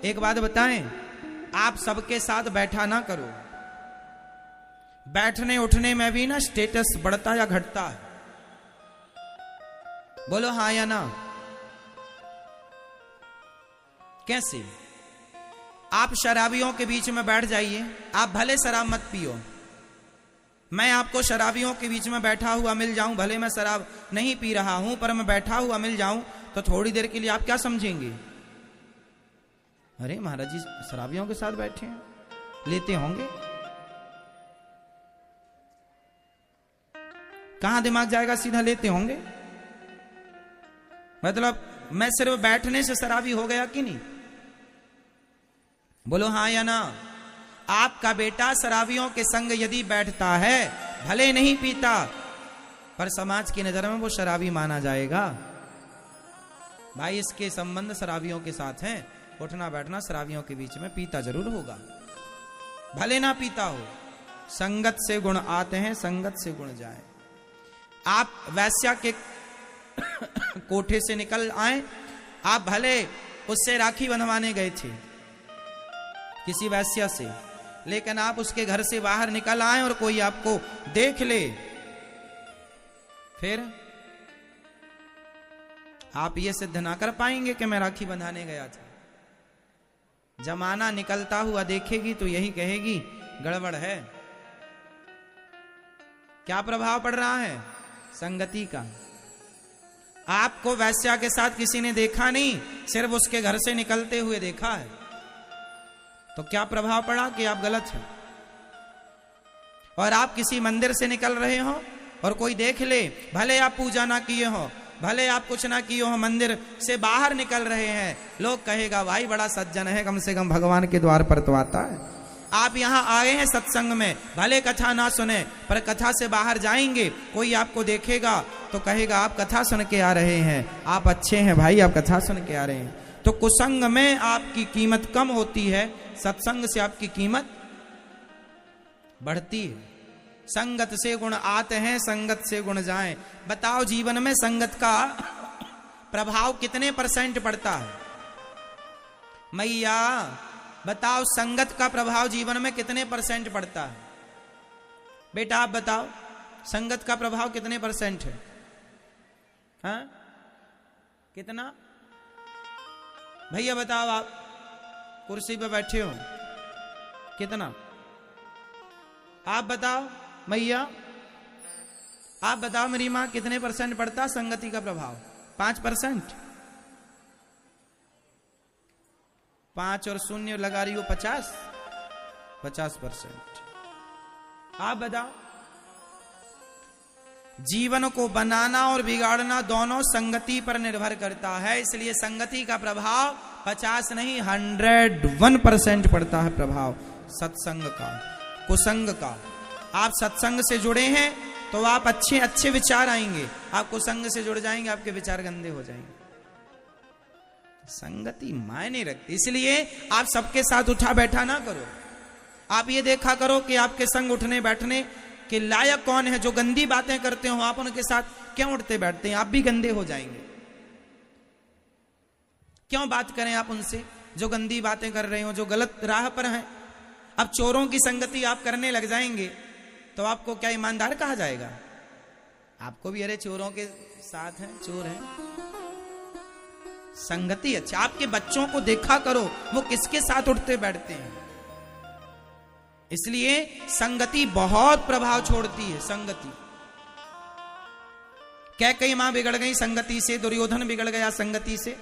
एक बात बताएं, आप सबके साथ बैठा ना करो। बैठने उठने में भी ना स्टेटस बढ़ता या घटता है। बोलो हाँ या ना। कैसे? आप शराबियों के बीच में बैठ जाइए, आप भले शराब मत पियो, मैं आपको शराबियों के बीच में बैठा हुआ मिल जाऊं, भले मैं शराब नहीं पी रहा हूं पर मैं बैठा हुआ मिल जाऊं, तो थोड़ी देर के लिए आप क्या समझेंगे? अरे महाराज जी शराबियों के साथ बैठे हैं, लेते होंगे। कहां दिमाग जाएगा? सीधा लेते होंगे। मतलब मैं सिर्फ बैठने से शराबी हो गया कि नहीं? बोलो हाँ या ना। आपका बेटा शराबियों के संग यदि बैठता है, भले नहीं पीता, पर समाज की नजर में वो शराबी माना जाएगा। भाई इसके संबंध शराबियों के साथ हैं, उठना बैठना शराबियों के बीच में, पीता जरूर होगा, भले ना पीता हो। संगत से गुण आते हैं, संगत से गुण जाए। आप वैश्या के कोठे से निकल आए, आप भले उससे राखी बंधवाने गए थे किसी वैश्या से, लेकिन आप उसके घर से बाहर निकल आए और कोई आपको देख ले, फिर आप ये सिद्ध ना कर पाएंगे कि मैं राखी बंधाने गया था। जमाना निकलता हुआ देखेगी तो यही कहेगी गड़बड़ है। क्या प्रभाव पड़ रहा है? संगति का। आपको वैश्या के साथ किसी ने देखा नहीं, सिर्फ उसके घर से निकलते हुए देखा है, तो क्या प्रभाव पड़ा कि आप गलत हैं। और आप किसी मंदिर से निकल रहे हो और कोई देख ले, भले आप पूजा ना किए हो, भले आप कुछ ना किए हो, मंदिर से बाहर निकल रहे हैं, लोग कहेगा भाई बड़ा सज्जन है, कम से कम भगवान के द्वार पर तो आता है। आप यहां आए हैं सत्संग में, भले कथा ना सुने, पर कथा से बाहर जाएंगे, कोई आपको देखेगा तो कहेगा आप कथा सुन के आ रहे हैं, आप अच्छे हैं भाई, आप कथा सुन के आ रहे हैं। तो कुसंग में आपकी कीमत कम होती है, सत्संग से आपकी कीमत बढ़ती है। संगत से गुण आते हैं, संगत से गुण जाएं। बताओ जीवन में संगत का प्रभाव कितने % पड़ता है? मैया बताओ संगत का प्रभाव जीवन में कितने % पड़ता है? बेटा आप बताओ संगत का प्रभाव कितने % है? हाँ कितना? भैया बताओ, आप कुर्सी पे बैठे हो, कितना? आप बताओ मैया, आप बताओ मेरी मां, कितने % पड़ता संगति का प्रभाव? 5%? 5 और 0 लगा रही हो 50%। आप बताओ। जीवन को बनाना और बिगाड़ना दोनों संगति पर निर्भर करता है, इसलिए संगति का प्रभाव 50 नहीं 101% पड़ता है प्रभाव सत्संग का, कुसंग का। आप सत्संग से जुड़े हैं तो आप अच्छे अच्छे विचार आएंगे, आप कुसंग से जुड़ जाएंगे आपके विचार गंदे हो जाएंगे। संगति मायने रखती, इसलिए आप सबके साथ उठा बैठा ना करो। आप ये देखा करो कि आपके संग उठने बैठने के लायक कौन है। जो गंदी बातें करते हो आप उनके साथ क्यों उठते बैठते हैं? आप भी गंदे हो जाएंगे। क्यों बात करें आप उनसे जो गंदी बातें कर रहे हो, जो गलत राह पर हैं? अब चोरों की संगति आप करने लग जाएंगे तो आपको क्या ईमानदार कहा जाएगा? आपको भी अरे चोरों के साथ हैं, चोर हैं। संगति अच्छा। आपके बच्चों को देखा करो वो किसके साथ उठते बैठते हैं। इसलिए संगति बहुत प्रभाव छोड़ती है। संगति कैकेयी मां बिगड़ गई संगति से, दुर्योधन बिगड़ गया संगति से।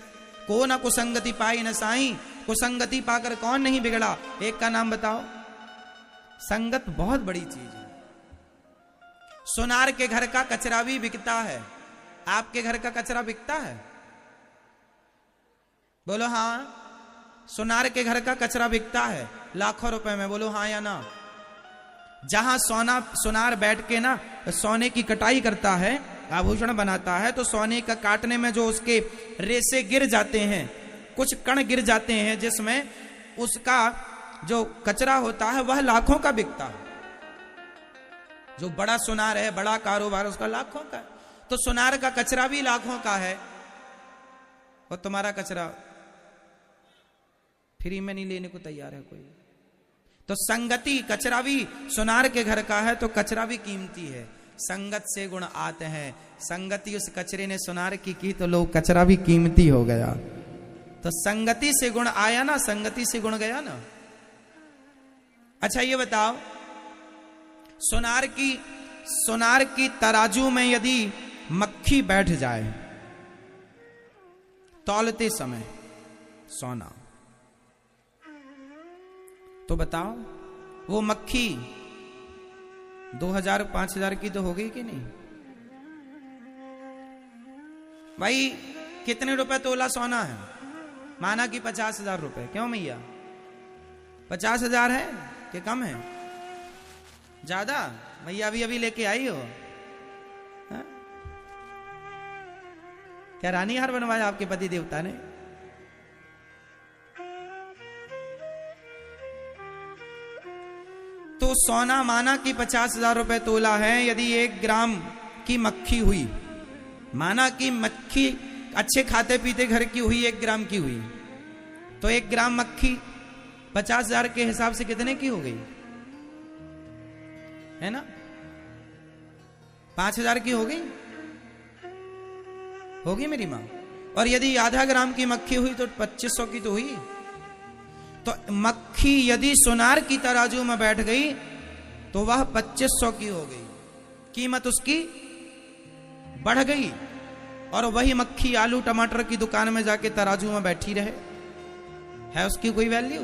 को न कुसंगति पाई न साई, कुसंगति पाकर कौन नहीं बिगड़ा? एक का नाम बताओ। संगत बहुत बड़ी चीज है। सोनार के घर का कचरा भी बिकता है, आपके घर का कचरा बिकता है? बोलो हाँ। सोनार के घर का कचरा बिकता है लाखों रुपए में, बोलो हाँ या ना। जहां सोनार बैठ के ना सोने की कटाई करता है, आभूषण बनाता है, तो सोने का काटने में जो उसके रेसे गिर जाते हैं, कुछ कण गिर जाते हैं, जिसमें उसका जो कचरा होता है वह लाखों का बिकता है। जो बड़ा सोनार है, बड़ा कारोबार, उसका लाखों का। तो सोनार का कचरा भी लाखों का है और तुम्हारा कचरा फ्री में नहीं लेने को तैयार है कोई। तो संगति, कचरा भी सोनार के घर का है तो कचरा भी कीमती है। संगत से गुण आते हैं। संगति उस कचरे ने सोनार की तो लोग कचरा भी कीमती हो गया। तो संगति से गुण आया ना, संगति से गुण गया ना। अच्छा ये बताओ, सोनार की तराजू में यदि मक्खी बैठ जाए तौलते समय सोना, तो बताओ वो मक्खी 2000-5000 की तो हो गई कि नहीं भाई? कितने रुपए तोला सोना है? माना कि 50,000 रुपए। क्यों मैया 50,000 है कि कम है? ज्यादा? मैया अभी लेके आई हो हा? क्या रानी हार बनवाया आपके पति देवता ने? तो सोना माना कि 50,000 रुपए तोला है। यदि 1 ग्राम की मक्खी हुई, माना कि मक्खी अच्छे खाते पीते घर की हुई, 1 ग्राम की हुई, तो 1 ग्राम मक्खी 50,000 के हिसाब से कितने की हो गई? है ना? 5,000 की हो गई? होगी मेरी मां। और यदि आधा ग्राम की मक्खी हुई तो 2500 की तो हुई। तो मक्खी यदि सोनार की तराजू में बैठ गई तो वह 2500 की हो गई, कीमत उसकी बढ़ गई। और वही मक्खी आलू टमाटर की दुकान में जाके तराजू में बैठी रहे, है उसकी कोई वैल्यू?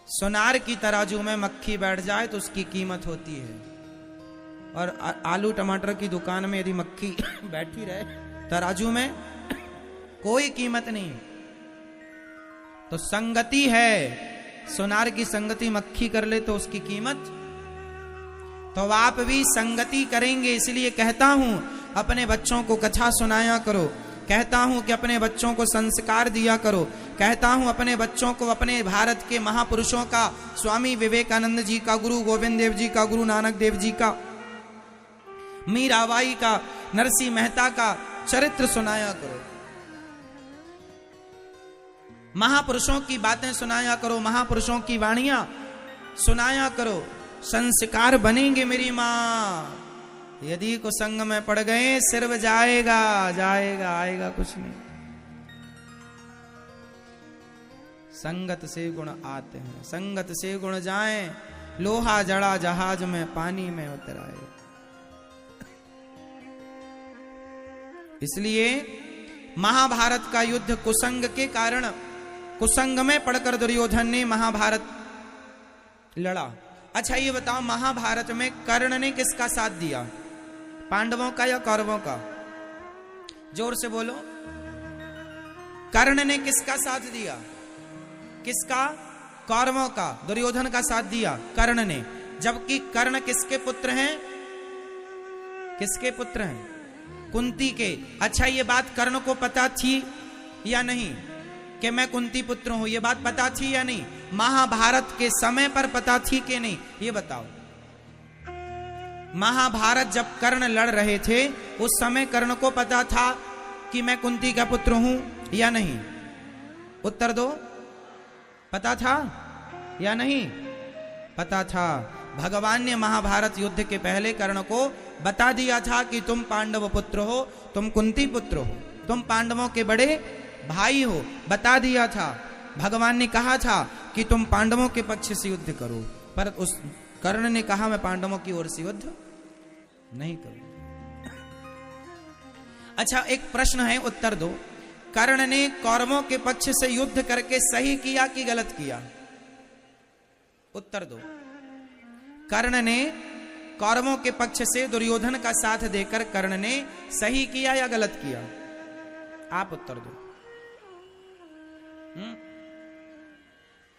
सोनार की तराजू में मक्खी बैठ जाए तो उसकी कीमत होती है। और आलू टमाटर की दुकान में यदि मक्खी बैठी रहे तराजू में, कोई कीमत नहीं। तो संगति है, सोनार की संगति मक्खी कर ले तो उसकी कीमत। तो आप भी संगति करेंगे। इसलिए कहता हूं अपने बच्चों को कथा सुनाया करो, कहता हूं कि अपने बच्चों को संस्कार दिया करो, कहता हूं अपने बच्चों को अपने भारत के महापुरुषों का, स्वामी विवेकानंद जी का, गुरु गोविंद देव जी का, गुरु नानक देव जी का, मीराबाई का, नरसिंह मेहता का चरित्र सुनाया करो। महापुरुषों की बातें सुनाया करो, महापुरुषों की वाणियां सुनाया करो। संस्कार बनेंगे मेरी मां। यदि कुसंग में पड़ गए सिर्फ जाएगा, आएगा कुछ नहीं। संगत से गुण आते हैं, संगत से गुण जाएं। लोहा जड़ा जहाज में पानी में उतराए। इसलिए महाभारत का युद्ध कुसंग के कारण, कुसंग में पड़कर दुर्योधन ने महाभारत लड़ा। अच्छा ये बताओ, महाभारत में कर्ण ने किसका साथ दिया? पांडवों का या कौरवों का? जोर से बोलो। कर्ण ने किसका साथ दिया? किसका? कौरवों का। दुर्योधन का साथ दिया कर्ण ने। जबकि कर्ण किसके पुत्र हैं? किसके पुत्र हैं? कुंती के। अच्छा ये बात कर्ण को पता थी या नहीं कि मैं कुंती पुत्र हूं? ये बात पता थी या नहीं? महाभारत के समय पर पता थी कि नहीं, ये बताओ। महाभारत जब कर्ण लड़ रहे थे उस समय कर्ण को पता था कि मैं कुंती का पुत्र हूं या नहीं? उत्तर दो। पता था या नहीं? पता था। भगवान ने महाभारत युद्ध के पहले कर्ण को बता दिया था कि तुम पांडव पुत्र हो, तुम कुंती पुत्र हो, तुम पांडवों के बड़े भाई हो। बता दिया था। भगवान ने कहा था कि तुम पांडवों के पक्ष से युद्ध करो, पर उस कर्ण ने कहा मैं पांडवों की ओर से युद्ध नहीं करूं। अच्छा एक प्रश्न है, उत्तर दो। कर्ण ने कौरवों के पक्ष से युद्ध करके सही किया कि गलत किया? उत्तर दो। कर्ण ने कौरवों के पक्ष से दुर्योधन का साथ देकर कर्ण ने सही किया या गलत किया? आप उत्तर दो।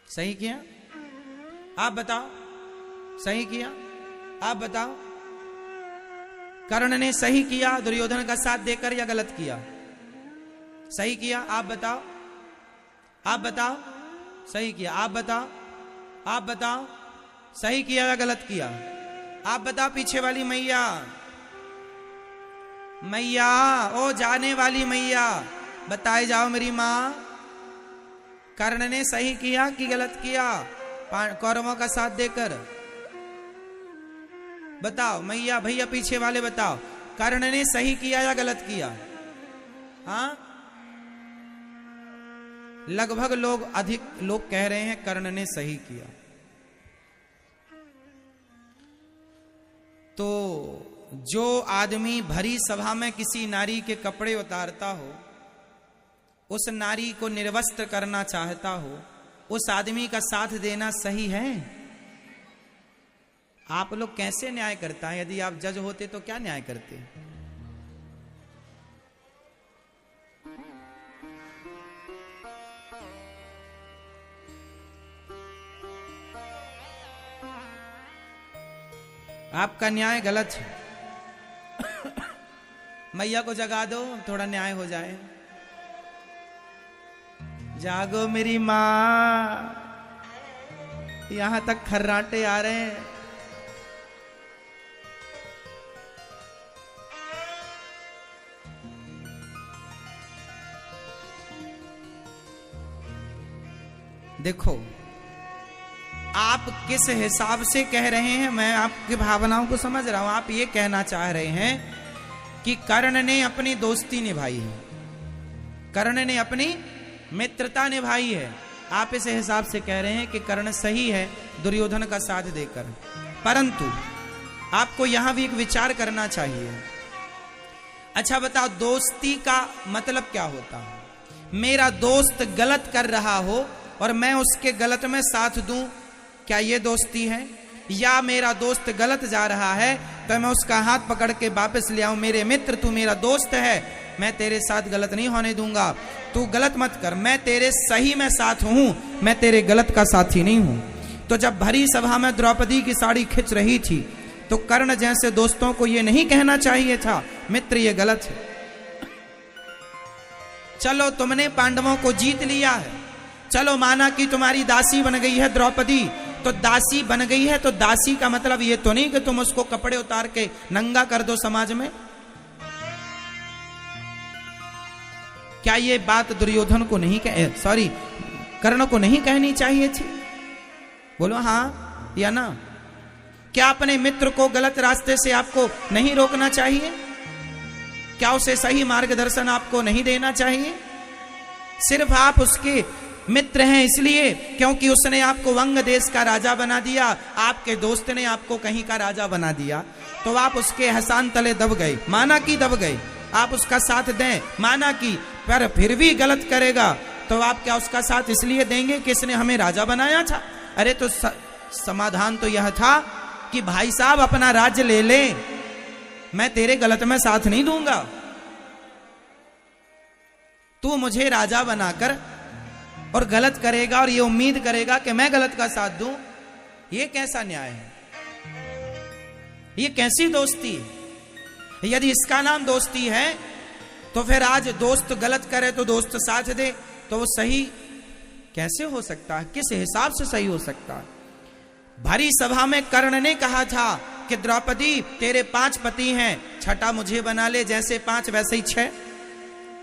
सही किया? आप बताओ। सही किया? आप बताओ। कर्ण ने सही किया दुर्योधन का साथ देकर या गलत किया? सही किया? आप बताओ। आप बताओ। सही किया? आप बताओ। आप बताओ। सही किया या गलत किया? आप बताओ। पीछे वाली मैया, मैया ओ जाने वाली मैया, बताए जाओ मेरी मां। कर्ण ने सही किया कि गलत किया कौरवों का साथ देकर? बताओ मैया भैया पीछे वाले बताओ, कर्ण ने सही किया या गलत किया? हाँ, लगभग अधिक लोग कह रहे हैं कर्ण ने सही किया। तो जो आदमी भरी सभा में किसी नारी के कपड़े उतारता हो, उस नारी को निर्वस्त्र करना चाहता हो, उस आदमी का साथ देना सही है? आप लोग कैसे न्याय करता है? यदि आप जज होते तो क्या न्याय करते? आपका न्याय गलत है। मैया को जगा दो, थोड़ा न्याय हो जाए। जागो मेरी माँ, यहां तक खर्राटे आ रहे हैं। देखो आप किस हिसाब से कह रहे हैं, मैं आपकी भावनाओं को समझ रहा हूं। आप ये कहना चाह रहे हैं कि कर्ण ने अपनी दोस्ती निभाई है, कर्ण ने अपनी मित्रता निभाई है। आप इस हिसाब से कह रहे हैं कि कर्ण सही है दुर्योधन का साथ देकर। परंतु आपको यहां भी एक विचार करना चाहिए। अच्छा बताओ, दोस्ती का मतलब क्या होता है? मेरा दोस्त गलत कर रहा हो और मैं उसके गलत में साथ दूं, क्या ये दोस्ती है? या मेरा दोस्त गलत जा रहा है तो मैं उसका हाथ पकड़ के वापस ले आऊं, मेरे मित्र तू मेरा दोस्त है, मैं तेरे साथ गलत नहीं होने दूंगा, तू गलत मत कर, मैं तेरे सही में साथ हूं, मैं तेरे गलत का साथी नहीं हूं। तो जब भरी सभा में द्रौपदी की साड़ी खिंच रही थी तो कर्ण जैसे दोस्तों को यह नहीं कहना चाहिए था मित्र ये गलत है। चलो तुमने पांडवों को जीत लिया है, चलो माना कि तुम्हारी दासी बन गई है द्रौपदी, तो दासी बन गई है तो दासी का मतलब ये तो नहीं कि तुम उसको कपड़े उतार के नंगा कर दो समाज में। क्या ये बात दुर्योधन को नहीं कर्ण को नहीं कहनी चाहिए थी? बोलो हाँ या ना। क्या अपने मित्र को गलत रास्ते से आपको नहीं रोकना चाहिए? क्या उसे सही मार्गदर्शन आपको नहीं देना चाहिए? सिर्फ आप उसके मित्र हैं इसलिए क्योंकि उसने आपको वंग देश का राजा बना दिया, आपके दोस्त ने आपको कहीं का राजा बना दिया, तो आप उसके एहसान तले दब गए। माना कि दब गए, आप उसका साथ दें, माना कि पर फिर भी गलत करेगा तो आप क्या उसका साथ इसलिए देंगे कि इसने हमें राजा बनाया था? अरे तो समाधान तो यह था कि भाई साहब अपना राज्य ले ले, मैं तेरे गलत में साथ नहीं दूंगा, तू मुझे राजा बनाकर और गलत करेगा और ये उम्मीद करेगा कि मैं गलत का साथ दूं। ये कैसा न्याय है? ये कैसी दोस्ती है? यदि इसका नाम दोस्ती है तो फिर आज दोस्त गलत करे तो दोस्त साथ दे, तो वो सही कैसे हो सकता है? किस हिसाब से सही हो सकता है? भरी सभा में कर्ण ने कहा था कि द्रौपदी तेरे 5 पति हैं, छठा मुझे बना ले, जैसे 5 वैसे ही 6।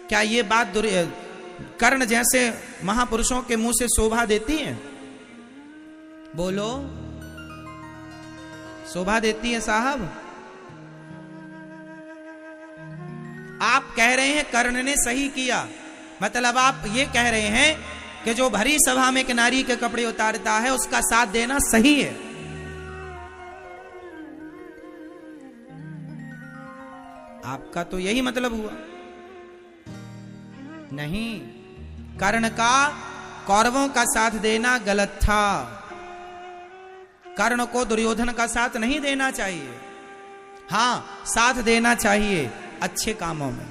क्या ये बात कर्ण जैसे महापुरुषों के मुंह से शोभा देती है? बोलो, शोभा देती है साहब? आप कह रहे हैं कर्ण ने सही किया, मतलब आप ये कह रहे हैं कि जो भरी सभा में एक नारी के कपड़े उतारता है उसका साथ देना सही है। आपका तो यही मतलब हुआ। नहीं, कर्ण का कौरवों का साथ देना गलत था। कर्ण को दुर्योधन का साथ नहीं देना चाहिए। हां, साथ देना चाहिए अच्छे कामों में।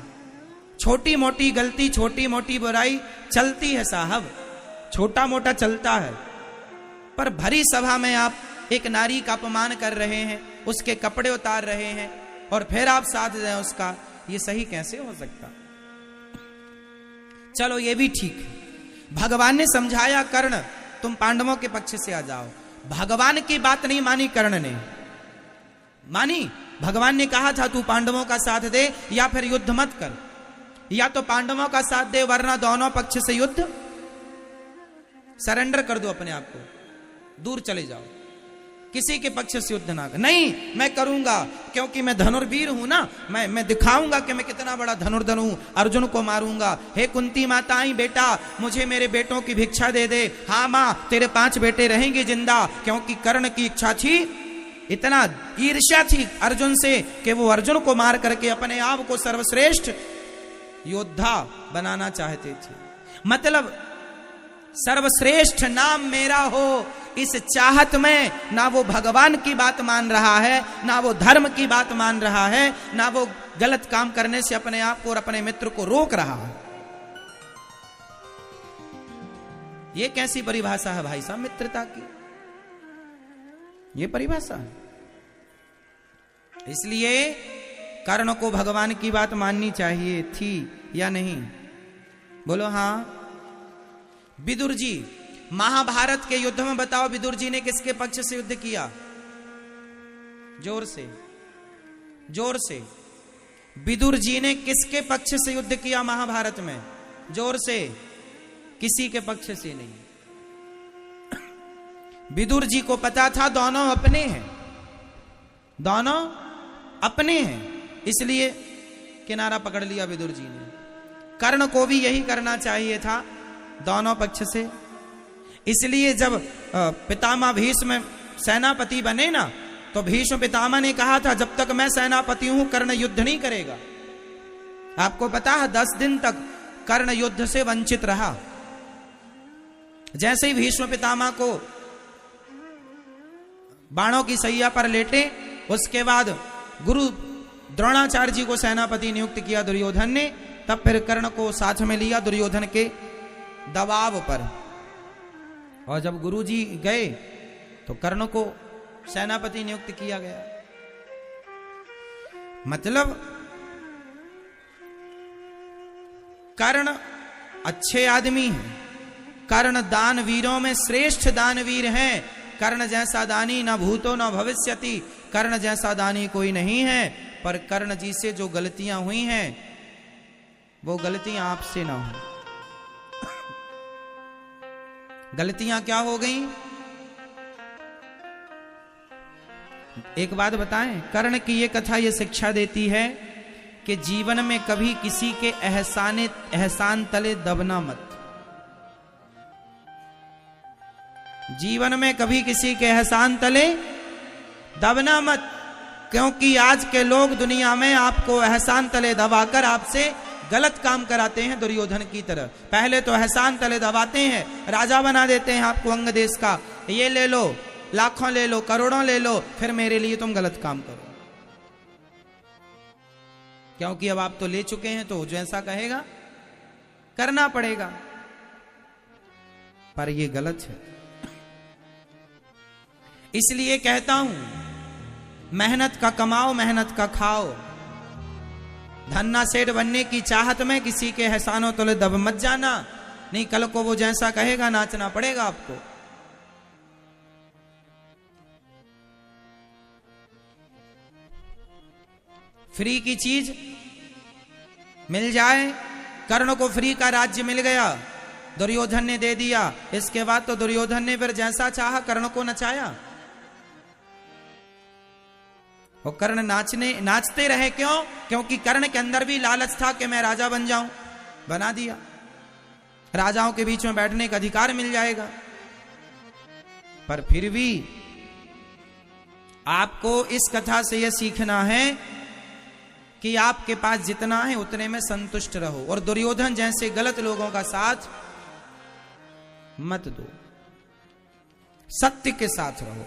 छोटी मोटी गलती, छोटी मोटी बुराई चलती है साहब, छोटा मोटा चलता है, पर भरी सभा में आप एक नारी का अपमान कर रहे हैं, उसके कपड़े उतार रहे हैं और फिर आप साथ दें उसका, ये सही कैसे हो सकता? चलो ये भी ठीक है, भगवान ने समझाया कर्ण तुम पांडवों के पक्ष से आ जाओ। भगवान की बात नहीं मानी कर्ण ने, मानी भगवान ने कहा था तू पांडवों का साथ दे या फिर युद्ध मत कर, या तो पांडवों का साथ दे वरना दोनों पक्ष से युद्ध। सरेंडर कर दो अपने आप को, दूर चले जाओ, किसी के पक्ष से युद्ध ना कर। नहीं, मैं करूंगा क्योंकि मैं धनुर्वीर हूं ना, मैं दिखाऊंगा कि मैं कितना बड़ा धनुर्धर हूं, अर्जुन को मारूंगा। हे कुंती माता, आई बेटा मुझे मेरे बेटों की भिक्षा दे दे। हाँ मां, तेरे 5 बेटे रहेंगे जिंदा, क्योंकि कर्ण की इच्छा थी, इतना ईर्ष्या थी अर्जुन से कि वो अर्जुन को मार करके अपने आप को सर्वश्रेष्ठ योद्धा बनाना चाहते थे। मतलब सर्वश्रेष्ठ नाम मेरा हो, इस चाहत में ना वो भगवान की बात मान रहा है, ना वो धर्म की बात मान रहा है, ना वो गलत काम करने से अपने आप को और अपने मित्र को रोक रहा है। ये कैसी परिभाषा है भाई साहब मित्रता की? ये परिभाषा है। इसलिए कर्ण को भगवान की बात माननी चाहिए थी या नहीं? बोलो हाँ। विदुर जी, महाभारत के युद्ध में बताओ विदुर जी ने किसके पक्ष से युद्ध किया? जोर से, जोर से। विदुर जी ने किसके पक्ष से युद्ध किया महाभारत में? जोर से। किसी के पक्ष से नहीं। विदुर जी को पता था दोनों अपने हैं, दोनों अपने हैं, इसलिए किनारा पकड़ लिया विदुर जी ने। कर्ण को भी यही करना चाहिए था, दोनों पक्ष से। इसलिए जब पितामह भीष्म सेनापति बने ना, तो भीष्म पितामह ने कहा था जब तक मैं सेनापति हूं कर्ण युद्ध नहीं करेगा। आपको पता है 10 दिन तक कर्ण युद्ध से वंचित रहा। जैसे ही भीष्म पितामह को बाणों की सैया पर लेटे, उसके बाद गुरु द्रोणाचार्य जी को सेनापति नियुक्त किया दुर्योधन ने, तब फिर कर्ण को साथ में लिया दुर्योधन के दबाव पर। और जब गुरु जी गए तो कर्ण को सेनापति नियुक्त किया गया। मतलब कर्ण अच्छे आदमी हैं, कर्ण दानवीरों में श्रेष्ठ दानवीर हैं। कर्ण जैसा दानी न भूतो न भविष्यति, कर्ण जैसा दानी कोई नहीं है। पर कर्ण जी से जो गलतियां हुई हैं वो गलतियां आपसे ना हो। गलतियां क्या हो गई? एक बात बताएं, कर्ण की ये कथा ये शिक्षा देती है कि जीवन में कभी किसी के एहसान तले दबना मत। जीवन में कभी किसी के एहसान तले दबना मत, क्योंकि आज के लोग दुनिया में आपको एहसान तले दबाकर आपसे गलत काम कराते हैं, दुर्योधन की तरह। पहले तो एहसान तले दबाते हैं, राजा बना देते हैं आपको अंग देश का, ये ले लो, लाखों ले लो, करोड़ों ले लो, फिर मेरे लिए तुम गलत काम करो। क्योंकि अब आप तो ले चुके हैं, तो जैसा कहेगा करना पड़ेगा। पर ये गलत है। इसलिए कहता हूं, मेहनत का कमाओ, मेहनत का खाओ। धन्ना सेठ बनने की चाहत में किसी के एहसानों तले दब मत जाना, नहीं कल को वो जैसा कहेगा नाचना पड़ेगा आपको। फ्री की चीज मिल जाए, कर्ण को फ्री का राज्य मिल गया, दुर्योधन ने दे दिया। इसके बाद तो दुर्योधन ने फिर जैसा चाहा कर्ण को नचाया। वो कर्ण नाचते रहे। क्यों? क्योंकि कर्ण के अंदर भी लालच था कि मैं राजा बन जाऊं, बना दिया। राजाओं के बीच में बैठने का अधिकार मिल जाएगा। पर फिर भी आपको इस कथा से यह सीखना है कि आपके पास जितना है उतने में संतुष्ट रहो, और दुर्योधन जैसे गलत लोगों का साथ मत दो, सत्य के साथ रहो।